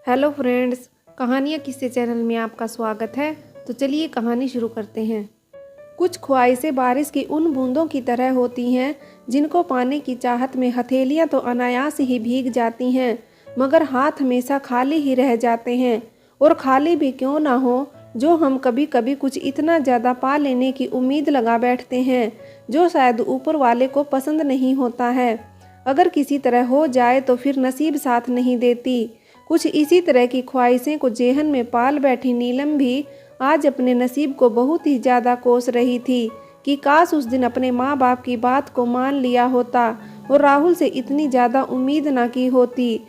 Hello friends, कहानियाँ किस्से channel में आपका स्वागत है। तो चलिए कहानी शुरू करते हैं। कुछ ख्वाहिशें बारिश की उन बूंदों की तरह होती हैं जिनको पाने की चाहत में हथेलियाँ तो अनायास ही भीग जाती हैं, मगर हाथ हमेशा खाली ही रह जाते हैं। और खाली भी क्यों ना हो, जो हम कभी कभी कुछ इतना ज़्यादा पा लेने की उम्मीद लगा बैठते हैं जो शायद ऊपर वाले को पसंद नहीं होता है। अगर किसी तरह हो जाए तो फिर नसीब साथ नहीं देती। कुछ इसी तरह की ख्वाहिशें को जेहन में पाल बैठी नीलम भी आज अपने नसीब को बहुत ही ज़्यादा कोस रही थी कि काश उस दिन अपने माँ बाप की बात को मान लिया होता और राहुल से इतनी ज़्यादा उम्मीद ना की होती।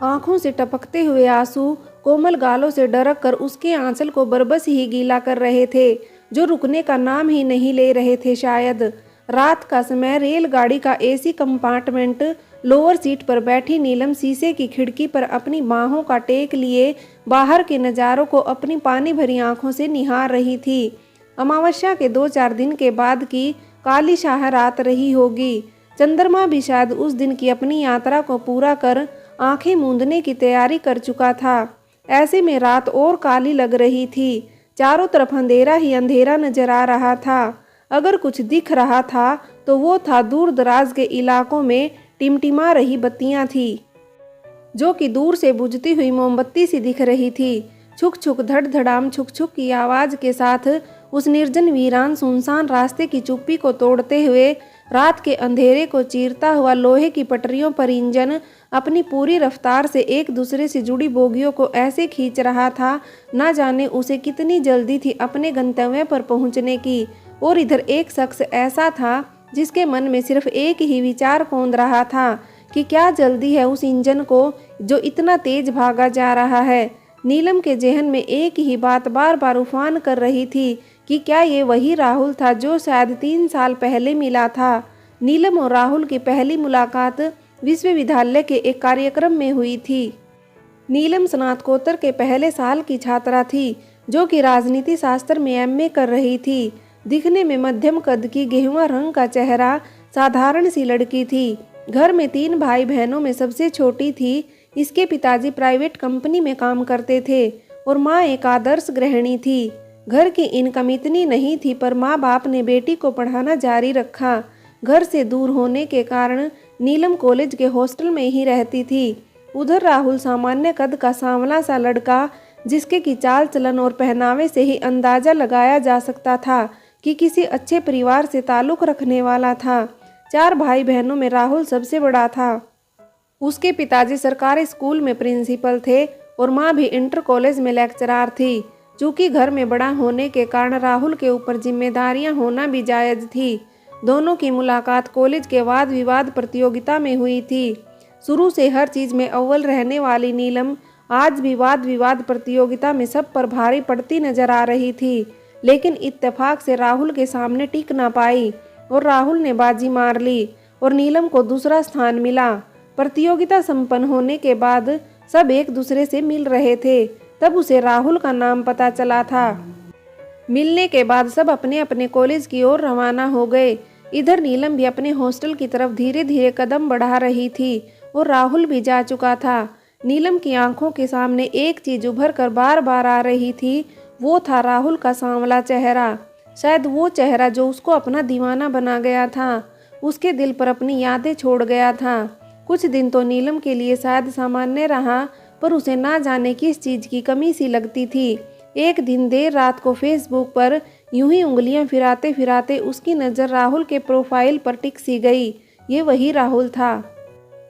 आंखों से टपकते हुए आंसू कोमल गालों से डरक कर उसके आंचल को बरबस ही गीला कर रहे थे, जो रुकने का नाम ही नहीं ले रहे थे। शायद रात का समय, रेलगाड़ी का एसी कंपार्टमेंट, लोअर सीट पर बैठी नीलम शीशे की खिड़की पर अपनी बाहों का टेक लिए बाहर के नज़ारों को अपनी पानी भरी आंखों से निहार रही थी। अमावस्या के 2-4 दिन के बाद की काली शाह रात रही होगी। चंद्रमा भी शायद उस दिन की अपनी यात्रा को पूरा कर आंखें मूंदने की तैयारी कर चुका था। ऐसे में रात और काली लग रही थी। चारों तरफ अंधेरा ही अंधेरा नजर आ रहा था। अगर कुछ दिख रहा था तो वो था दूर दराज के इलाकों में टिमटिमा रही बत्तियां थी, जो कि दूर से बुझती हुई मोमबत्ती सी दिख रही थी। छुक छुक धड़ धड़ाम छुक छुक की आवाज के साथ उस निर्जन वीरान सुनसान रास्ते की चुप्पी को तोड़ते हुए रात के अंधेरे को चीरता हुआ लोहे की पटरियों पर इंजन अपनी पूरी रफ्तार से एक दूसरे से जुड़ी बोगियों को ऐसे खींच रहा था, ना जाने उसे कितनी जल्दी थी अपने गंतव्य पर पहुंचने की। और इधर एक शख्स ऐसा था जिसके मन में सिर्फ एक ही विचार कौंध रहा था कि क्या जल्दी है उस इंजन को जो इतना तेज भागा जा रहा है। नीलम के जेहन में एक ही बात बार बार उफान कर रही थी कि क्या ये वही राहुल था जो शायद 3 साल पहले मिला था। नीलम और राहुल की पहली मुलाकात विश्वविद्यालय के एक कार्यक्रम में हुई थी। नीलम स्नातकोत्तर के पहले साल की छात्रा थी जो कि राजनीति शास्त्र में एमए कर रही थी। दिखने में मध्यम कद की, गेहुआ रंग का चेहरा, साधारण सी लड़की थी। घर में 3 भाई बहनों में सबसे छोटी थी। इसके पिताजी प्राइवेट कंपनी में काम करते थे और माँ एक आदर्श गृहिणी थी। घर की इनकम इतनी नहीं थी, पर माँ बाप ने बेटी को पढ़ाना जारी रखा। घर से दूर होने के कारण नीलम कॉलेज के हॉस्टल में ही रहती थी। उधर राहुल सामान्य कद का सांवला सा लड़का, जिसके की चाल चलन और पहनावे से ही अंदाजा लगाया जा सकता था कि किसी अच्छे परिवार से ताल्लुक रखने वाला था। 4 भाई बहनों में राहुल सबसे बड़ा था। उसके पिताजी सरकारी स्कूल में प्रिंसिपल थे और माँ भी इंटर कॉलेज में लेक्चरार थी। चूँकि घर में बड़ा होने के कारण राहुल के ऊपर जिम्मेदारियां होना भी जायज थी। दोनों की मुलाकात कॉलेज के वाद विवाद प्रतियोगिता में हुई थी। शुरू से हर चीज़ में अव्वल रहने वाली नीलम आज भी वाद विवाद प्रतियोगिता में सब पर भारी पड़ती नजर आ रही थी, लेकिन इत्तेफाक से राहुल के सामने टिक ना पाई और राहुल ने बाजी मार ली और नीलम को दूसरा स्थान मिला। प्रतियोगिता संपन्न होने के बाद सब एक दूसरे से मिल रहे थे, तब उसे राहुल का नाम पता चला था। मिलने के बाद सब अपने अपने कॉलेज की ओर रवाना हो गए। इधर नीलम भी अपने हॉस्टल की तरफ धीरे धीरे कदम बढ़ा रही थी और राहुल भी जा चुका था। नीलम की आंखों के सामने एक चीज उभर कर बार बार आ रही थी, वो था राहुल का सांवला चेहरा। शायद वो चेहरा जो उसको अपना दीवाना बना गया था, उसके दिल पर अपनी यादें छोड़ गया था। कुछ दिन तो नीलम के लिए शायद सामान्य रहा, पर उसे ना जाने किस चीज़ की कमी सी लगती थी। एक दिन देर रात को फेसबुक पर यूं ही उंगलियां फिराते फिराते उसकी नज़र राहुल के प्रोफाइल पर टिक सी गई। ये वही राहुल था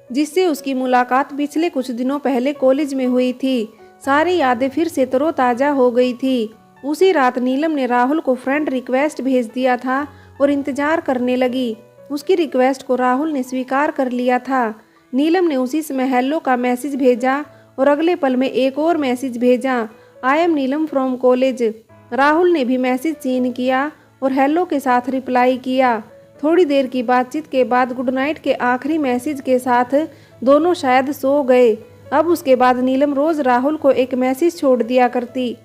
जिससे उसकी मुलाकात पिछले कुछ दिनों पहले कॉलेज में हुई थी। सारी यादें फिर से तरोताज़ा हो गई थी। उसी रात नीलम ने राहुल को फ्रेंड रिक्वेस्ट भेज दिया था और इंतजार करने लगी। उसकी रिक्वेस्ट को राहुल ने स्वीकार कर लिया था। नीलम ने उसी समय हेलो का मैसेज भेजा और अगले पल में एक और मैसेज भेजा, I am Neelam from college. Rahul ने भी मैसेज सीन किया और हेलो के साथ रिप्लाई किया। थोड़ी देर की बातचीत के बाद गुड नाइट के आखिरी मैसेज के साथ दोनों शायद सो गए। अब उसके बाद नीलम रोज़ राहुल को एक मैसेज छोड़ दिया करती,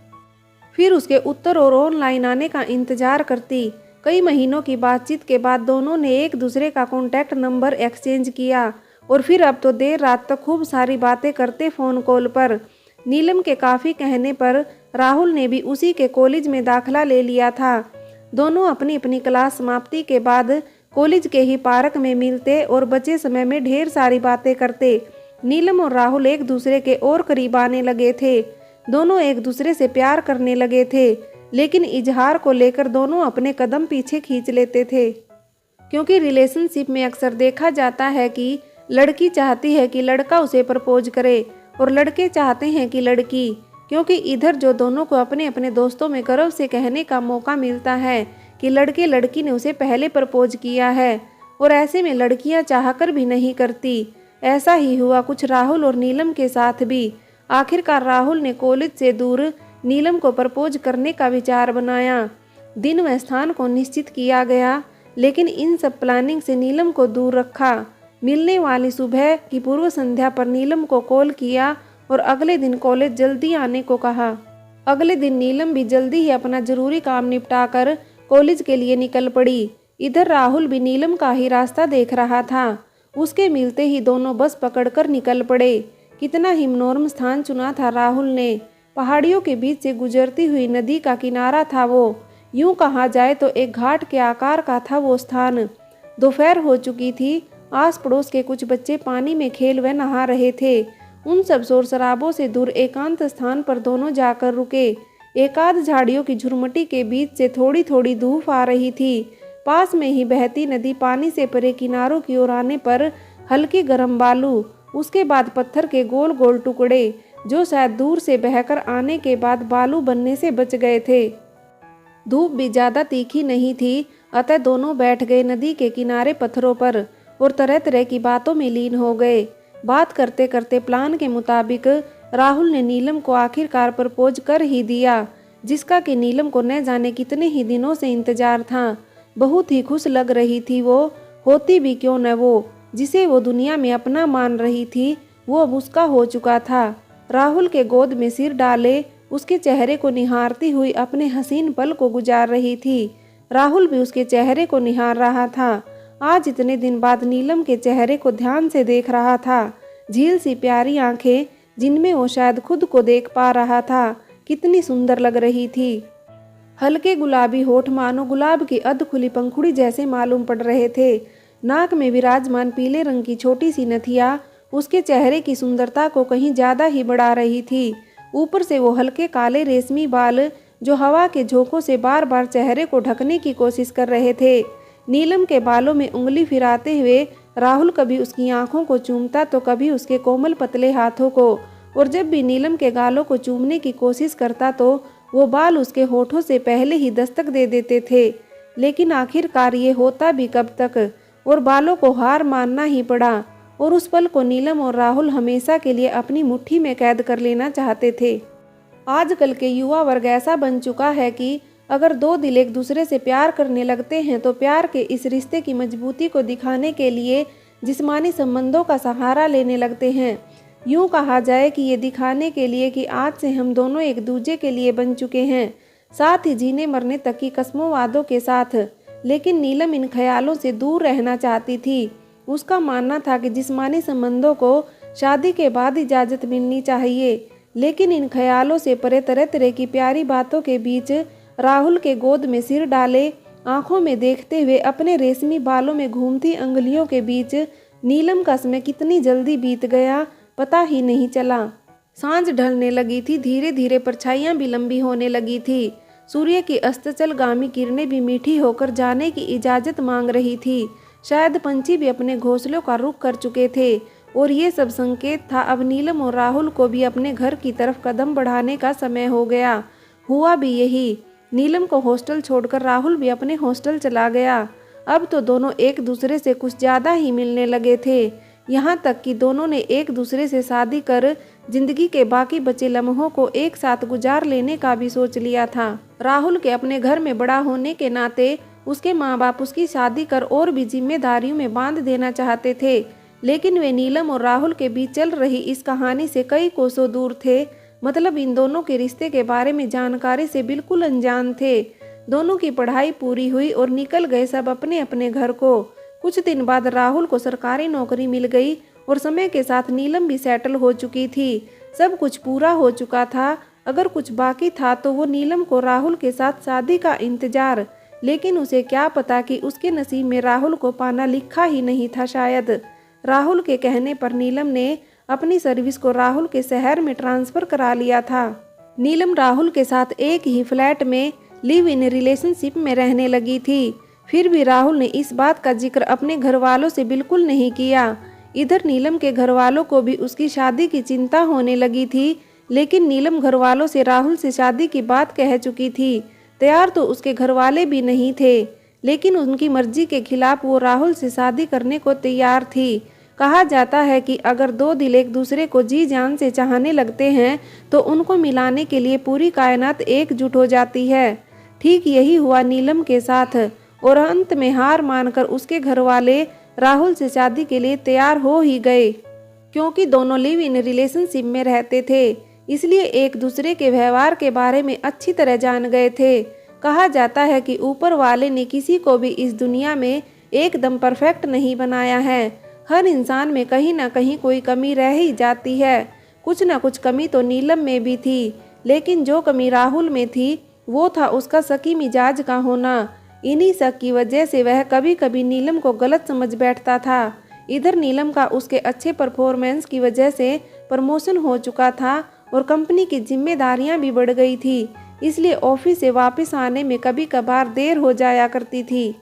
फिर उसके उत्तर और ऑनलाइन आने का इंतजार करती। कई महीनों की बातचीत के बाद दोनों ने एक दूसरे का कॉन्टैक्ट नंबर एक्सचेंज किया और फिर अब तो देर रात तक खूब सारी बातें करते फ़ोन कॉल पर। नीलम के काफ़ी कहने पर राहुल ने भी उसी के कॉलेज में दाखिला ले लिया था। दोनों अपनी अपनी क्लास समाप्ति के बाद कॉलेज के ही पार्क में मिलते और बचे समय में ढेर सारी बातें करते। नीलम और राहुल एक दूसरे के और करीब आने लगे थे। दोनों एक दूसरे से प्यार करने लगे थे, लेकिन इजहार को लेकर दोनों अपने कदम पीछे खींच लेते थे। क्योंकि रिलेशनशिप में अक्सर देखा जाता है कि लड़की चाहती है कि लड़का उसे प्रपोज करे और लड़के चाहते हैं कि लड़की, क्योंकि इधर जो दोनों को अपने अपने दोस्तों में गर्व से कहने का मौका मिलता है कि लड़के लड़की ने उसे पहले प्रपोज किया है, और ऐसे में लड़कियां चाहकर भी नहीं करती। ऐसा ही हुआ कुछ राहुल और नीलम के साथ भी। आखिरकार राहुल ने कॉलेज से दूर नीलम को प्रपोज करने का विचार बनाया। दिन व स्थान को निश्चित किया गया, लेकिन इन सब प्लानिंग से नीलम को दूर रखा। मिलने वाली सुबह की पूर्व संध्या पर नीलम को कॉल किया और अगले दिन कॉलेज जल्दी आने को कहा। अगले दिन नीलम भी जल्दी ही अपना जरूरी काम निपटाकर कॉलेज के लिए निकल पड़ी। इधर राहुल भी नीलम का ही रास्ता देख रहा था। उसके मिलते ही दोनों बस पकड़कर निकल पड़े। कितना ही मनोरम स्थान चुना था राहुल ने। पहाड़ियों के बीच से गुजरती हुई नदी का किनारा था वो। यूं कहा जाए तो एक घाट के आकार का था वो स्थान। दोपहर हो चुकी थी। आस पड़ोस के कुछ बच्चे पानी में खेल व नहा रहे थे। उन सब शोर शराबों से दूर एकांत स्थान पर दोनों जाकर रुके। एकाध झाड़ियों की झुरमुटी के बीच से थोड़ी थोड़ी धूप आ रही थी। पास में ही बहती नदी पानी से परे किनारों की ओर आने पर हल्की गर्म बालू, उसके बाद पत्थर के गोल गोल टुकड़े, जो शायद दूर से बहकर आने के बाद बालू बनने से बच गए थे। धूप भी ज़्यादा तीखी नहीं थी, अतः दोनों बैठ गए नदी के किनारे पत्थरों पर और तरह तरह की बातों में लीन हो गए। बात करते करते प्लान के मुताबिक राहुल ने नीलम को आखिरकार प्रपोज कर ही दिया, जिसका कि नीलम को न जाने कितने ही दिनों से इंतजार था। बहुत ही खुश लग रही थी वो, होती भी क्यों न वो, जिसे वो दुनिया में अपना मान रही थी, वो अब उसका हो चुका था। राहुल के गोद में सिर डाले उसके चेहरे को निहारती हुई अपने हसीन पल को गुजार रही थी। राहुल भी उसके चेहरे को निहार रहा था। आज इतने दिन बाद नीलम के चेहरे को ध्यान से देख रहा था। झील सी प्यारी आंखें जिनमें वो शायद खुद को देख पा रहा था, कितनी सुंदर लग रही थी। हल्के गुलाबी होठ मानो गुलाब की अध खुली पंखुड़ी जैसे मालूम पड़ रहे थे। नाक में विराजमान पीले रंग की छोटी सी नथिया उसके चेहरे की सुंदरता को कहीं ज्यादा ही बढ़ा रही थी। ऊपर से वो हल्के काले रेशमी बाल जो हवा के झोंकों से बार बार चेहरे को ढकने की कोशिश कर रहे थे। नीलम के बालों में उंगली फिराते हुए राहुल कभी उसकी आंखों को चूमता तो कभी उसके कोमल पतले हाथों को, और जब भी नीलम के गालों को चूमने की कोशिश करता तो वो बाल उसके होठों से पहले ही दस्तक दे देते थे। लेकिन आखिरकार ये होता भी कब तक, और बालों को हार मानना ही पड़ा, और उस पल को नीलम और राहुल हमेशा के लिए अपनी मुट्ठी में कैद कर लेना चाहते थे। आजकल के युवा वर्ग ऐसा बन चुका है कि अगर दो दिल एक दूसरे से प्यार करने लगते हैं तो प्यार के इस रिश्ते की मजबूती को दिखाने के लिए जिस्मानी संबंधों का सहारा लेने लगते हैं। यूं कहा जाए कि ये दिखाने के लिए कि आज से हम दोनों एक दूसरे के लिए बन चुके हैं, साथ ही जीने मरने तक की कस्मों वादों के साथ। लेकिन नीलम इन ख्यालों से दूर रहना चाहती थी। उसका मानना था कि जिस्मानी संबंधों को शादी के बाद इजाज़त मिलनी चाहिए। लेकिन इन ख्यालों से परे तरह तरह की प्यारी बातों के बीच राहुल के गोद में सिर डाले आंखों में देखते हुए अपने रेशमी बालों में घूमती अंगुलियों के बीच नीलम का समय कितनी जल्दी बीत गया पता ही नहीं चला। सांझ ढलने लगी थी, धीरे धीरे परछाइयां भी लंबी होने लगी थी। सूर्य की अस्ताचलगामी किरणें भी मीठी होकर जाने की इजाज़त मांग रही थी। शायद पंछी भी अपने घोंसलों का रुख कर चुके थे, और ये सब संकेत था अब नीलम और राहुल को भी अपने घर की तरफ कदम बढ़ाने का समय हो गया। हुआ भी यही। नीलम को हॉस्टल छोड़कर राहुल भी अपने हॉस्टल चला गया। अब तो दोनों एक दूसरे से कुछ ज़्यादा ही मिलने लगे थे, यहाँ तक कि दोनों ने एक दूसरे से शादी कर जिंदगी के बाकी बचे लम्हों को एक साथ गुजार लेने का भी सोच लिया था। राहुल के अपने घर में बड़ा होने के नाते उसके माँ बाप उसकी शादी कर और भी जिम्मेदारियों में बांध देना चाहते थे, लेकिन वे नीलम और राहुल के बीच चल रही इस कहानी से कई कोसों दूर थे। मतलब इन दोनों के रिश्ते के बारे में जानकारी से बिल्कुल अनजान थे। दोनों की पढ़ाई पूरी हुई और निकल गए सब अपने अपने घर को। कुछ दिन बाद राहुल को सरकारी नौकरी मिल गई और समय के साथ नीलम भी सेटल हो चुकी थी। सब कुछ पूरा हो चुका था। अगर कुछ बाकी था तो वो नीलम को राहुल के साथ शादी का इंतजार। लेकिन उसे क्या पता कि उसके नसीब में राहुल को पाना लिखा ही नहीं था शायद। राहुल के कहने पर नीलम ने अपनी सर्विस को राहुल के शहर में ट्रांसफ़र करा लिया था। नीलम राहुल के साथ एक ही फ्लैट में लिव इन रिलेशनशिप में रहने लगी थी। फिर भी राहुल ने इस बात का जिक्र अपने घर वालों से बिल्कुल नहीं किया। इधर नीलम के घर वालों को भी उसकी शादी की चिंता होने लगी थी। लेकिन नीलम घर वालों से राहुल से शादी की बात कह चुकी थी। तैयार तो उसके घर वाले भी नहीं थे, लेकिन उनकी मर्जी के खिलाफ वो राहुल से शादी करने को तैयार थी। कहा जाता है कि अगर दो दिल एक दूसरे को जी जान से चाहने लगते हैं तो उनको मिलाने के लिए पूरी कायनात एकजुट हो जाती है। ठीक यही हुआ नीलम के साथ और अंत में हार मानकर उसके घर वाले राहुल से शादी के लिए तैयार हो ही गए। क्योंकि दोनों लिव इन रिलेशनशिप में रहते थे, इसलिए एक दूसरे के व्यवहार के बारे में अच्छी तरह जान गए थे। कहा जाता है कि ऊपर वाले ने किसी को भी इस दुनिया में एकदम परफेक्ट नहीं बनाया है। हर इंसान में कहीं ना कहीं कोई कमी रह ही जाती है। कुछ ना कुछ कमी तो नीलम में भी थी, लेकिन जो कमी राहुल में थी वो था उसका शकी मिजाज का होना। इन्हीं शक की वजह से वह कभी कभी नीलम को गलत समझ बैठता था। इधर नीलम का उसके अच्छे परफॉर्मेंस की वजह से प्रमोशन हो चुका था और कंपनी की जिम्मेदारियां भी बढ़ गई थी, इसलिए ऑफिस से वापस आने में कभी कभार देर हो जाया करती थी।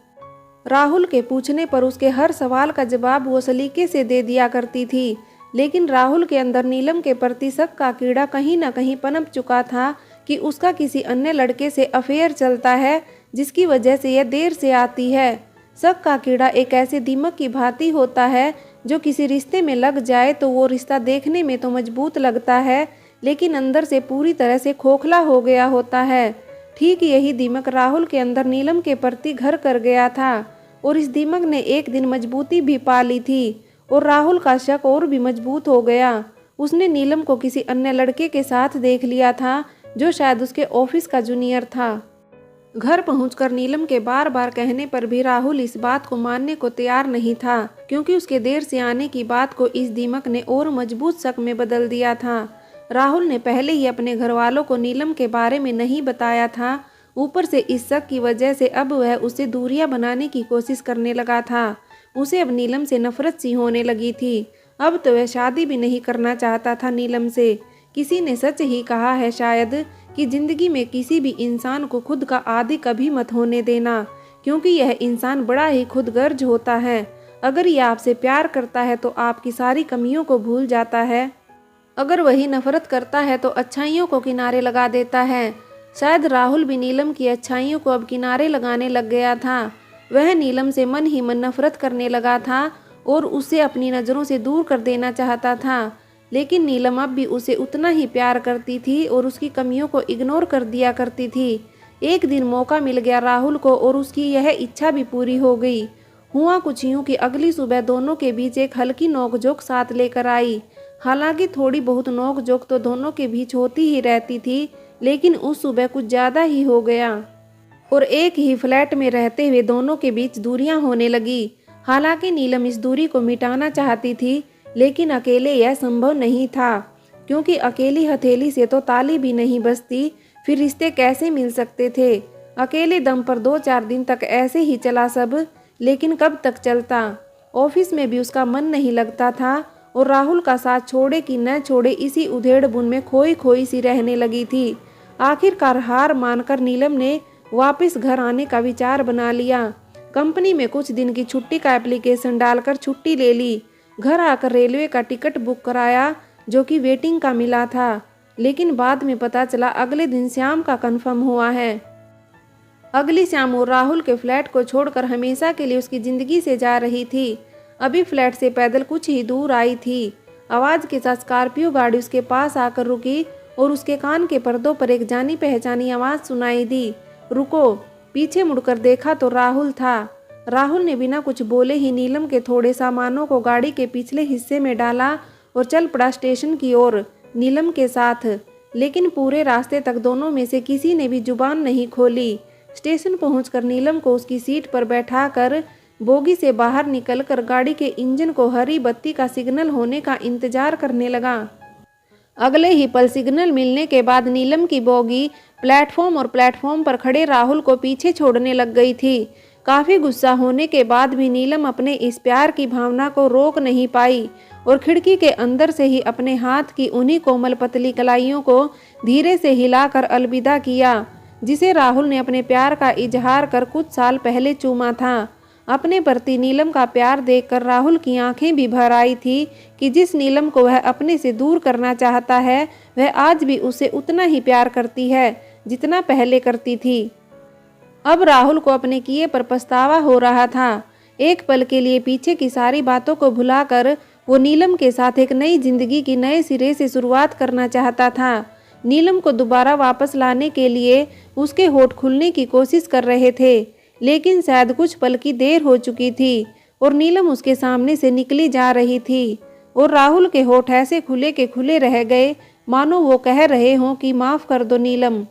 राहुल के पूछने पर उसके हर सवाल का जवाब वो सलीके से दे दिया करती थी, लेकिन राहुल के अंदर नीलम के प्रति शक का कीड़ा कहीं ना कहीं पनप चुका था कि उसका किसी अन्य लड़के से अफेयर चलता है, जिसकी वजह से यह देर से आती है। शक का कीड़ा एक ऐसे दीमक की भांति होता है जो किसी रिश्ते में लग जाए तो वो रिश्ता देखने में तो मजबूत लगता है, लेकिन अंदर से पूरी तरह से खोखला हो गया होता है। ठीक यही दीमक राहुल के अंदर नीलम के प्रति घर कर गया था और इस दीमक ने एक दिन मजबूती भी पा ली थी और राहुल का शक और भी मजबूत हो गया। उसने नीलम को किसी अन्य लड़के के साथ देख लिया था जो शायद उसके ऑफिस का जूनियर था। घर पहुंचकर नीलम के बार बार कहने पर भी राहुल इस बात को मानने को तैयार नहीं था, क्योंकि उसके देर से आने की बात को इस दीमक ने और मजबूत शक में बदल दिया था। राहुल ने पहले ही अपने घर वालों को नीलम के बारे में नहीं बताया था। ऊपर से इस शक की वजह से अब वह उससे दूरियां बनाने की कोशिश करने लगा था। उसे अब नीलम से नफरत सी होने लगी थी। अब तो वह शादी भी नहीं करना चाहता था नीलम से। किसी ने सच ही कहा है शायद कि जिंदगी में किसी भी इंसान को खुद का आदी कभी मत होने देना, क्योंकि यह इंसान बड़ा ही खुदगर्ज होता है। अगर यह आपसे प्यार करता है तो आपकी सारी कमियों को भूल जाता है, अगर वही नफरत करता है तो अच्छाइयों को किनारे लगा देता है। शायद राहुल भी नीलम की अच्छाइयों को अब किनारे लगाने लग गया था। वह नीलम से मन ही मन नफरत करने लगा था और उसे अपनी नज़रों से दूर कर देना चाहता था। लेकिन नीलम अब भी उसे उतना ही प्यार करती थी और उसकी कमियों को इग्नोर कर दिया करती थी। एक दिन मौका मिल गया राहुल को और उसकी यह इच्छा भी पूरी हो गई। हुआ कुछ यूं कि अगली सुबह दोनों के बीच एक हल्की नोकझोंक साथ लेकर आई। हालांकि थोड़ी बहुत नोकझोंक तो दोनों के बीच होती ही रहती थी, लेकिन उस सुबह कुछ ज़्यादा ही हो गया और एक ही फ्लैट में रहते हुए दोनों के बीच दूरियां होने लगी। हालांकि नीलम इस दूरी को मिटाना चाहती थी, लेकिन अकेले यह संभव नहीं था, क्योंकि अकेली हथेली से तो ताली भी नहीं बजती। फिर रिश्ते कैसे मिल सकते थे? अकेले दम पर 2-4 दिन तक ऐसे ही चला सब, लेकिन कब तक चलता? ऑफिस में भी उसका मन नहीं लगता था और राहुल का साथ छोड़े कि न छोड़े इसी उधेड़ बुन में खोई खोई सी रहने लगी थी। आखिरकार हार मानकर नीलम ने वापस घर आने का विचार बना लिया। कंपनी में कुछ दिन की छुट्टी का एप्लीकेशन डालकर छुट्टी ले ली। घर आकर रेलवे का टिकट बुक कराया, जो कि वेटिंग का मिला था, लेकिन बाद में पता चला अगले दिन शाम का कंफर्म हुआ है। अगली शाम वो राहुल के फ्लैट को छोड़कर हमेशा के लिए उसकी ज़िंदगी से जा रही थी। अभी फ्लैट से पैदल कुछ ही दूर आई थी। आवाज़ के साथ स्कॉर्पियो गाड़ी उसके पास आकर रुकी और उसके कान के पर्दों पर एक जानी पहचानी आवाज़ सुनाई दी, रुको। पीछे मुड़कर देखा तो राहुल था। राहुल ने बिना कुछ बोले ही नीलम के थोड़े सामानों को गाड़ी के पिछले हिस्से में डाला और चल पड़ा स्टेशन की ओर नीलम के साथ। लेकिन पूरे रास्ते तक दोनों में से किसी ने भी जुबान नहीं खोली। स्टेशन पहुंचकर नीलम को उसकी सीट पर बैठाकर बोगी से बाहर निकलकर गाड़ी के इंजन को हरी बत्ती का सिग्नल होने का इंतजार करने लगा। अगले ही पल सिग्नल मिलने के बाद नीलम की बोगी प्लेटफॉर्म पर खड़े राहुल को पीछे छोड़ने लग गई थी। काफ़ी गुस्सा होने के बाद भी नीलम अपने इस प्यार की भावना को रोक नहीं पाई और खिड़की के अंदर से ही अपने हाथ की उन्हीं कोमल पतली कलाइयों को धीरे से हिलाकर अलविदा किया, जिसे राहुल ने अपने प्यार का इजहार कर कुछ साल पहले चूमा था। अपने प्रति नीलम का प्यार देखकर राहुल की आंखें भी भर आई थी कि जिस नीलम को वह अपने से दूर करना चाहता है, वह आज भी उसे उतना ही प्यार करती है जितना पहले करती थी। अब राहुल को अपने किए पर पछतावा हो रहा था। एक पल के लिए पीछे की सारी बातों को भुलाकर वो नीलम के साथ एक नई जिंदगी की नए सिरे से शुरुआत करना चाहता था। नीलम को दोबारा वापस लाने के लिए उसके होठ खुलने की कोशिश कर रहे थे, लेकिन शायद कुछ पल की देर हो चुकी थी और नीलम उसके सामने से निकली जा रही थी और राहुल के होठ ऐसे खुले के खुले रह गए मानो वो कह रहे हों कि माफ़ कर दो नीलम।